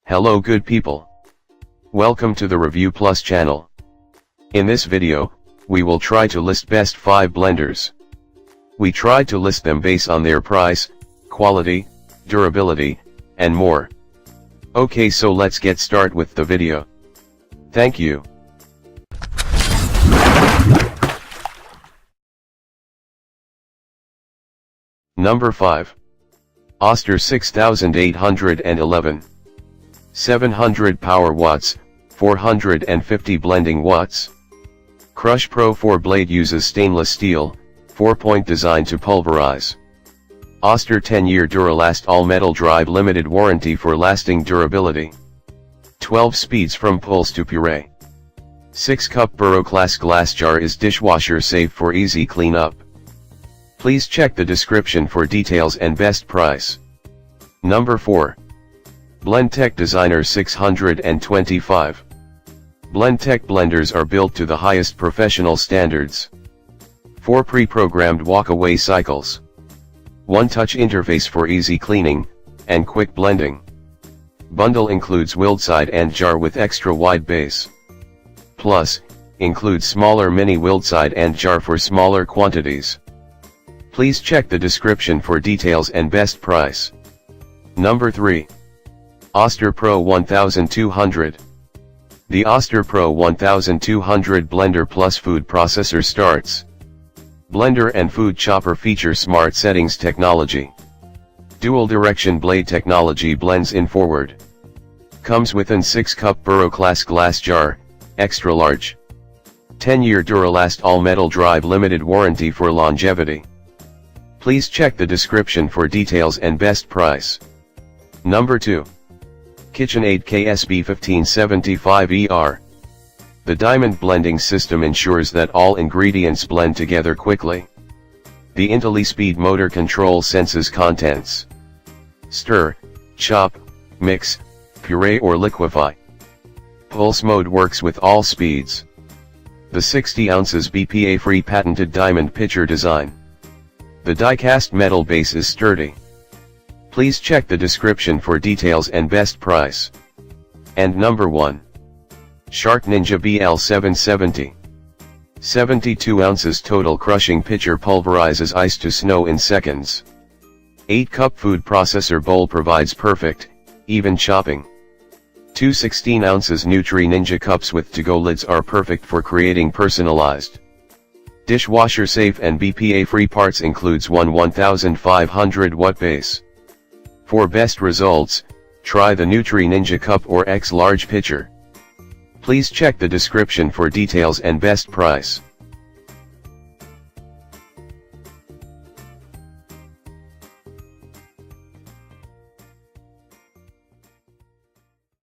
Hello good people. Welcome to the Review Plus channel. In this video, we will try to list best 5 blenders. We tried to list them based on their price, quality, durability, and more. Okay, so let's get started with the video. Thank you. Number 5. Oster 6811. 700 power watts, 450 blending watts. Crush Pro 4 blade uses stainless steel, 4-point design to pulverize. Oster 10-year Duralast all-metal drive limited warranty for lasting durability. 12 speeds from pulse to puree. 6-cup Buro Class glass jar is dishwasher safe for easy cleanup. Please check the description for details and best price. Number 4. Blendtec Designer 625. Blendtec blenders are built to the highest professional standards. 4 pre-programmed walk-away cycles. 1 touch interface for easy cleaning, and quick blending. Bundle includes willed side and jar with extra wide base. Plus, includes smaller mini willed side and jar for smaller quantities. Please check the description for details and best price. Number 3. Oster Pro 1200. The Oster Pro 1200 blender plus food processor starts. Blender and food chopper feature smart settings technology. Dual direction blade technology blends in forward. Comes with an 6-cup Buro Class glass jar, extra large. 10-year Duralast all-metal drive limited warranty for longevity. Please check the description for details and best price. Number 2. KitchenAid KSB 1575ER. The diamond blending system ensures that all ingredients blend together quickly. The IntelliSpeed motor control senses contents. Stir, chop, mix, puree or liquefy. Pulse mode works with all speeds. The 60 ounces BPA-free patented diamond pitcher design. The die-cast metal base is sturdy. Please check the description for details and best price. And number 1. SharkNinja BL770. 72 ounces total crushing pitcher pulverizes ice to snow in seconds. 8-cup food processor bowl provides perfect, even chopping. 2 16 ounces Nutri-Ninja cups with to-go lids are perfect for creating personalized. Dishwasher safe and BPA free parts includes one 1500 watt base. For best results, try the Nutri-Ninja cup or X large pitcher. Please check the description for details and best price.